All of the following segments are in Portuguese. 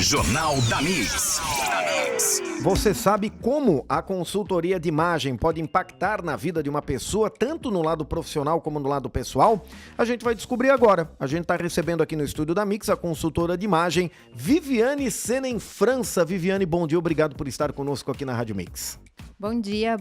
Jornal da Mix. Você sabe como a consultoria de imagem pode impactar na vida de uma pessoa, tanto no lado profissional como no lado pessoal? A gente vai descobrir agora. A gente está recebendo aqui no estúdio da Mix a consultora de imagem Viviane Senen França. Viviane, bom dia, obrigado por estar conosco aqui na Rádio Mix. Bom dia,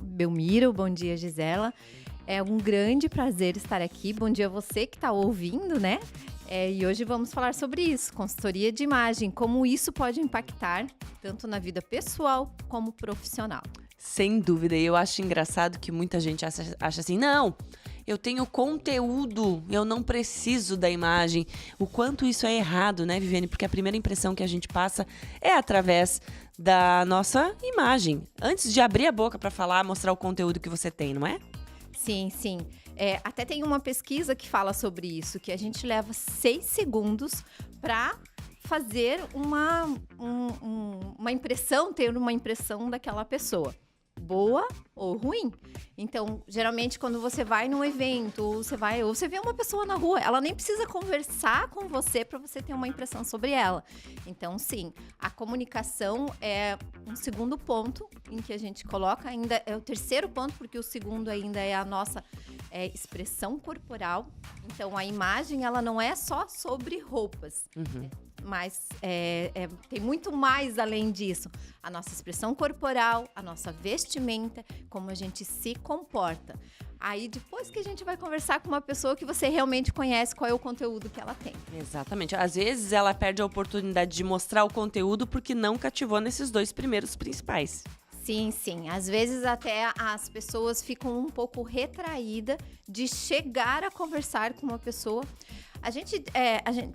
Belmiro, bom dia, Gisela. É um grande prazer estar aqui. Bom dia a você que está ouvindo, né? E hoje vamos falar sobre isso, consultoria de imagem, como isso pode impactar tanto na vida pessoal como profissional. Sem dúvida, e eu acho engraçado que muita gente acha assim, não, eu tenho conteúdo, eu não preciso da imagem. O quanto isso é errado, né, Viviane? Porque a primeira impressão que a gente passa é através da nossa imagem. Antes de abrir a boca para falar, mostrar o conteúdo que você tem, não é? Sim, sim. Até tem uma pesquisa que fala sobre isso, que a gente leva 6 segundos para fazer uma impressão, ter uma impressão daquela pessoa. Boa ou ruim. Então, geralmente, quando você vai num evento, ou você vê uma pessoa na rua, ela nem precisa conversar com você para você ter uma impressão sobre ela. Então, sim, a comunicação é um segundo ponto em que a gente coloca, ainda é o terceiro ponto, porque o segundo ainda é a nossa expressão corporal. Então, a imagem, ela não é só sobre roupas. Mas tem muito mais além disso. A nossa expressão corporal, a nossa vestimenta, como a gente se comporta. Aí, depois que a gente vai conversar com uma pessoa que você realmente conhece, qual é o conteúdo que ela tem. Exatamente. Às vezes, ela perde a oportunidade de mostrar o conteúdo porque não cativou nesses 2 primeiros principais. Sim, sim. Às vezes até as pessoas ficam um pouco retraídas de chegar a conversar com uma pessoa. A gente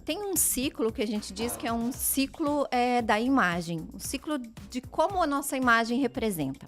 tem um ciclo que a gente diz que é um ciclo da imagem, um ciclo de como a nossa imagem representa.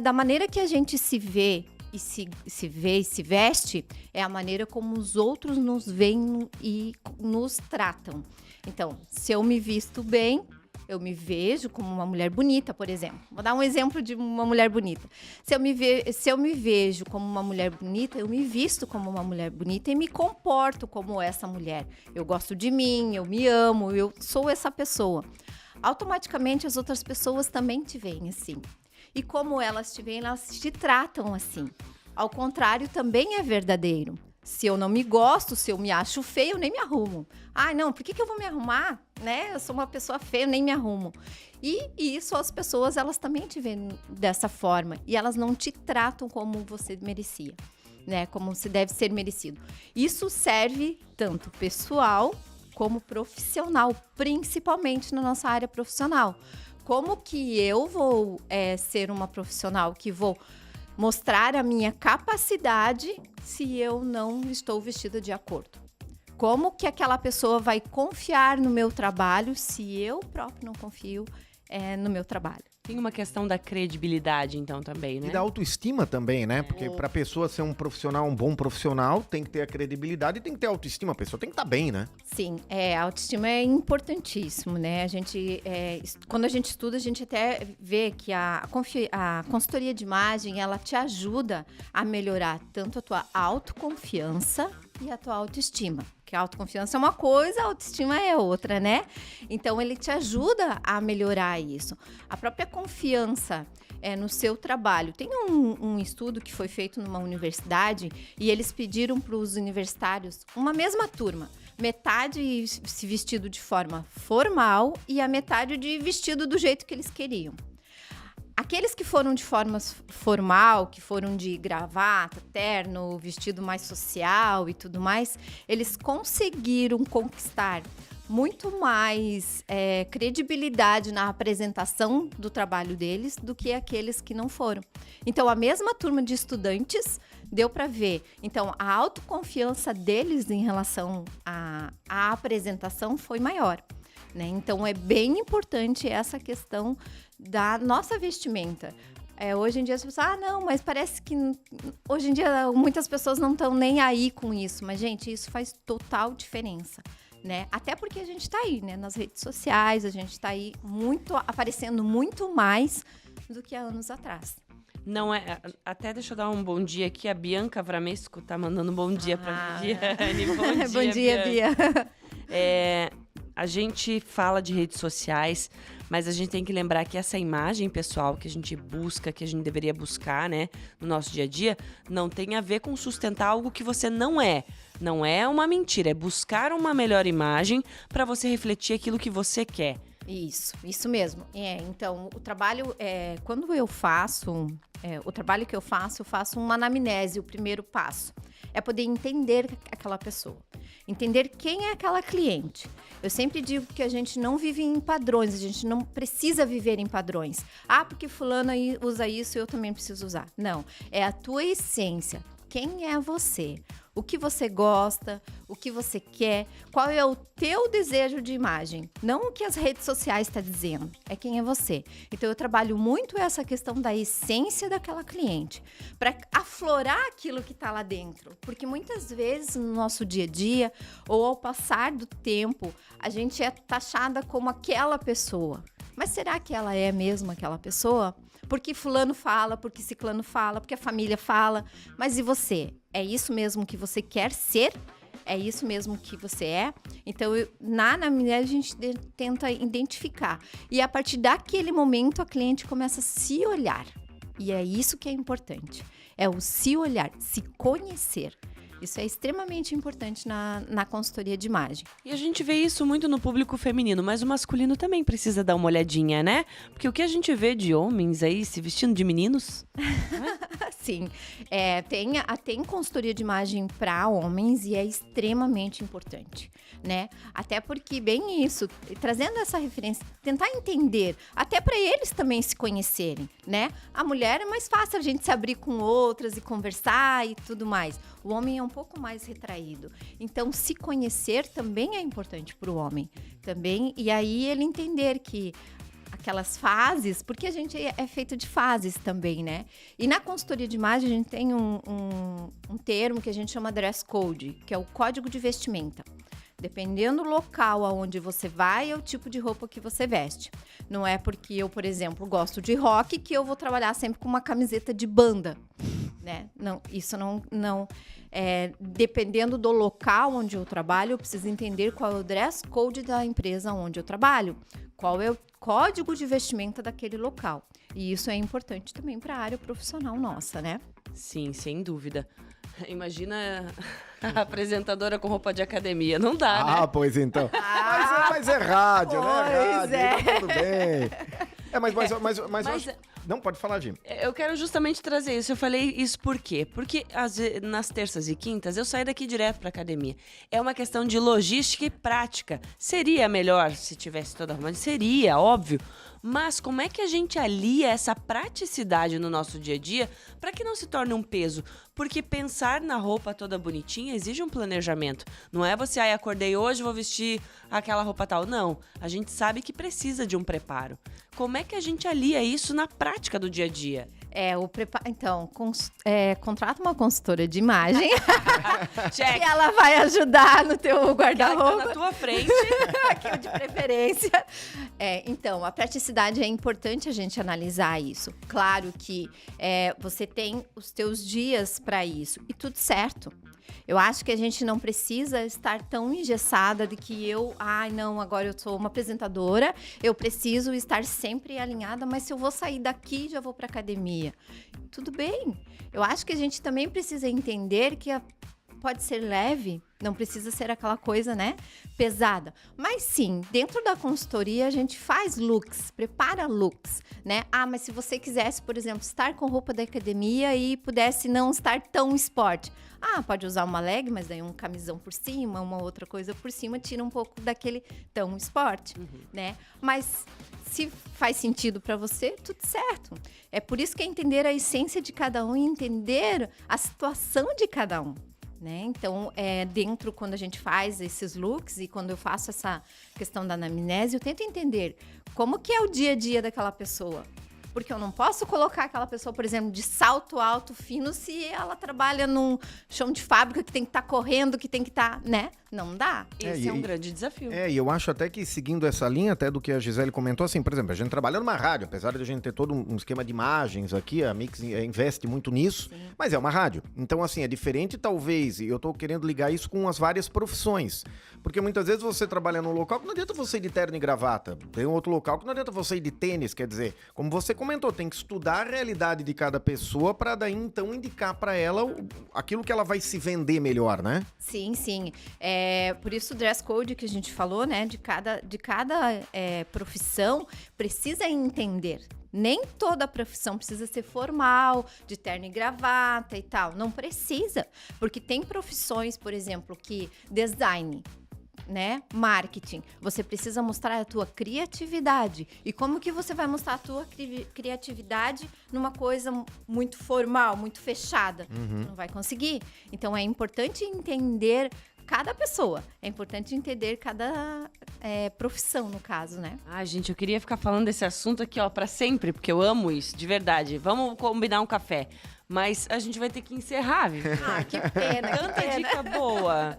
Da maneira que a gente se vê e se veste, é a maneira como os outros nos veem e nos tratam. Então, se eu me visto bem, eu me vejo como uma mulher bonita, por exemplo. Vou dar um exemplo de uma mulher bonita. Se eu me vejo como uma mulher bonita, eu me visto como uma mulher bonita e me comporto como essa mulher. Eu gosto de mim, eu me amo, eu sou essa pessoa. Automaticamente as outras pessoas também te veem assim. E como elas te veem, elas te tratam assim. Ao contrário, também é verdadeiro. Se eu não me gosto, se eu me acho feio, eu nem me arrumo. Não, por que eu vou me arrumar? Né? Eu sou uma pessoa feia, eu nem me arrumo. E isso, as pessoas, elas também te veem dessa forma. E elas não te tratam como você merecia, né? Como se deve ser merecido. Isso serve tanto pessoal como profissional, principalmente na nossa área profissional. Como que eu vou ser uma profissional que vou mostrar a minha capacidade se eu não estou vestida de acordo? Como que aquela pessoa vai confiar no meu trabalho se eu próprio não confio no meu trabalho? Tem uma questão da credibilidade, então, também, né? E da autoestima também, né? Porque para a pessoa ser um profissional, um bom profissional, tem que ter a credibilidade e tem que ter autoestima. A pessoa tem que estar bem, né? Sim, a autoestima é importantíssimo, né? A gente, quando a gente estuda, a gente até vê que a consultoria de imagem, ela te ajuda a melhorar tanto a tua autoconfiança e a tua autoestima. Porque a autoconfiança é uma coisa, a autoestima é outra, né? Então, ele te ajuda a melhorar isso. A própria confiança no seu trabalho. Tem um estudo que foi feito numa universidade e eles pediram para os universitários, uma mesma turma, metade se vestido de forma formal e a metade de vestido do jeito que eles queriam. Aqueles que foram de forma formal, que foram de gravata, terno, vestido mais social e tudo mais, eles conseguiram conquistar muito mais credibilidade na apresentação do trabalho deles do que aqueles que não foram. Então, a mesma turma de estudantes deu para ver. Então, a autoconfiança deles em relação à apresentação foi maior, né? Então, é bem importante essa questão da nossa vestimenta. Hoje em dia as pessoas, não, mas parece que hoje em dia muitas pessoas não estão nem aí com isso. Mas, gente, isso faz total diferença, né? Até porque a gente está aí, né? Nas redes sociais, a gente está aí aparecendo muito mais do que há anos atrás. Não é. Até deixa eu dar um bom dia aqui. A Bianca Vramesco tá mandando um bom dia pra Viviane. Bom dia, Bia. a gente fala de redes sociais, mas a gente tem que lembrar que essa imagem pessoal que a gente busca, que a gente deveria buscar, né, no nosso dia a dia, não tem a ver com sustentar algo que você não é. Não é uma mentira, é buscar uma melhor imagem para você refletir aquilo que você quer. Isso mesmo. Então, o trabalho, quando eu faço, o trabalho que eu faço uma anamnese, o primeiro passo. É poder entender aquela pessoa, entender quem é aquela cliente. Eu sempre digo que a gente não vive em padrões, a gente não precisa viver em padrões. Ah, porque fulano usa isso, eu também preciso usar. Não, é a tua essência. Quem é você? O que você gosta, o que você quer, qual é o teu desejo de imagem. Não o que as redes sociais estão dizendo, é quem é você. Então, eu trabalho muito essa questão da essência daquela cliente, para aflorar aquilo que está lá dentro. Porque muitas vezes, no nosso dia a dia, ou ao passar do tempo, a gente é taxada como aquela pessoa. Mas será que ela é mesmo aquela pessoa? Porque fulano fala, porque ciclano fala, porque a família fala. Mas e você? É isso mesmo que você quer ser? É isso mesmo que você é? Então, na anamnese, a gente tenta identificar. E a partir daquele momento, a cliente começa a se olhar. E é isso que é importante. É o se olhar, se conhecer. Isso é extremamente importante na consultoria de imagem. E a gente vê isso muito no público feminino, mas o masculino também precisa dar uma olhadinha, né? Porque o que a gente vê de homens aí se vestindo de meninos... Sim, tem consultoria de imagem para homens e é extremamente importante, né? Até porque, bem isso, trazendo essa referência, tentar entender, até para eles também se conhecerem, né? A mulher é mais fácil a gente se abrir com outras e conversar e tudo mais. O homem é um pouco mais retraído. Então, se conhecer também é importante para o homem. Também, e aí ele entender que aquelas fases, porque a gente é feito de fases também, né? E na consultoria de imagem, a gente tem um termo que a gente chama dress code, que é o código de vestimenta. Dependendo do local aonde você vai, é o tipo de roupa que você veste. Não é porque eu, por exemplo, gosto de rock que eu vou trabalhar sempre com uma camiseta de banda, né? Não, isso não dependendo do local onde eu trabalho, eu preciso entender qual é o dress code da empresa onde eu trabalho, qual é o código de vestimenta daquele local. E isso é importante também para a área profissional nossa, né? Sim, sem dúvida. Imagina a apresentadora com roupa de academia. Não dá, né? Ah, pois então. Mas é rádio, né? Pois Rádio, é. tá tudo bem. Mas eu acho... Não, pode falar, Jim. Eu quero justamente trazer isso. Eu falei isso por quê? Porque nas terças e quintas eu saio daqui direto pra academia. É uma questão de logística e prática. Seria melhor se tivesse toda arrumada? Seria, óbvio. Mas como é que a gente alia essa praticidade no nosso dia a dia para que não se torne um peso? Porque pensar na roupa toda bonitinha exige um planejamento. Não é você, acordei hoje, vou vestir aquela roupa tal. Não, a gente sabe que precisa de um preparo. Como é que a gente alia isso na prática do dia a dia? Então, contrata uma consultora de imagem Check. que ela vai ajudar no teu Ela guarda-roupa. tá na tua frente. Aqui de preferência. Então, a praticidade é importante a gente analisar isso. Claro que você tem os teus dias para isso e tudo certo. Eu acho que a gente não precisa estar tão engessada de que agora eu sou uma apresentadora, eu preciso estar sempre alinhada, mas se eu vou sair daqui, já vou para academia. Tudo bem. Eu acho que a gente também precisa entender que pode ser leve, não precisa ser aquela coisa, né, pesada. Mas sim, dentro da consultoria a gente faz looks, prepara looks, né? Mas se você quisesse, por exemplo, estar com roupa da academia e pudesse não estar tão esporte. Pode usar uma leg, mas daí um camisão por cima, uma outra coisa por cima, tira um pouco daquele tão esporte, né? Mas se faz sentido para você, tudo certo. É por isso que é entender a essência de cada um e entender a situação de cada um. Né? Então, dentro, quando a gente faz esses looks e quando eu faço essa questão da anamnese, eu tento entender como que é o dia a dia daquela pessoa. Porque eu não posso colocar aquela pessoa, por exemplo, de salto alto, fino, se ela trabalha num chão de fábrica que tem que estar correndo, que tem que estar, né? Não dá. Esse é um grande desafio. E eu acho até que, seguindo essa linha, até do que a Gisele comentou, assim, por exemplo, a gente trabalha numa rádio, apesar de a gente ter todo um esquema de imagens aqui, a Mix investe muito nisso, mas é uma rádio. Então, assim, é diferente, talvez, e eu tô querendo ligar isso com as várias profissões. Porque muitas vezes você trabalha num local que não adianta você ir de terno e gravata. Tem um outro local que não adianta você ir de tênis, quer dizer, como você comentou, tem que estudar a realidade de cada pessoa para daí, então, indicar para ela aquilo que ela vai se vender melhor, né? Sim, sim. Por isso o dress code que a gente falou, né? De cada profissão precisa entender. Nem toda profissão precisa ser formal, de terno e gravata e tal. Não precisa. Porque tem profissões, por exemplo, que design, né? Marketing. Você precisa mostrar a tua criatividade. E como que você vai mostrar a tua criatividade numa coisa muito formal, muito fechada? Não vai conseguir. Então é importante entender cada pessoa. É importante entender cada profissão, no caso, né? Ai, gente, eu queria ficar falando desse assunto aqui, ó, pra sempre, porque eu amo isso, de verdade. Vamos combinar um café. Mas a gente vai ter que encerrar, Vivi. Ah, que pena. Tanta dica boa.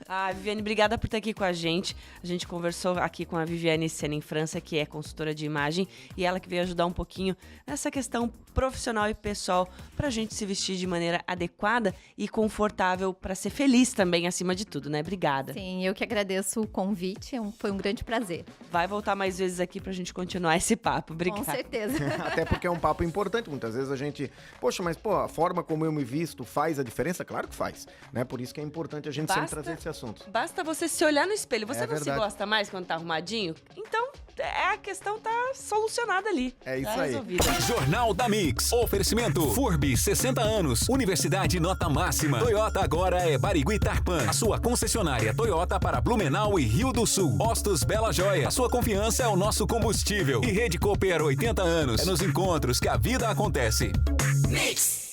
Ah, Viviane, obrigada por estar aqui com a gente. A gente conversou aqui com a Viviane Sena em França, que é consultora de imagem, e ela que veio ajudar um pouquinho nessa questão profissional e pessoal pra gente se vestir de maneira adequada e confortável pra ser feliz também, acima de tudo, né? Obrigada. Sim, eu que agradeço o convite, foi um grande prazer. Vai voltar mais vezes aqui pra gente continuar esse papo. Obrigada. Com certeza. Até porque é um papo importante. Muitas vezes a gente, poxa, mas a forma como eu me visto faz a diferença? Claro que faz, né? Por isso que é importante a gente sempre trazer esse assunto. Basta você se olhar no espelho. Você não se verdade. gosta mais quando tá arrumadinho? Então, a questão tá solucionada ali. É isso tá aí. resolvida. Jornal da Mix. Oferecimento. FURB, 60 anos. Universidade nota máxima. Toyota agora é Barigui Tarpan. A sua concessionária Toyota para Blumenau e Rio do Sul. Postos Bela Joia. A sua confiança é o nosso combustível. E Rede Cooper, 80 anos. É nos encontros que a vida acontece. Mix.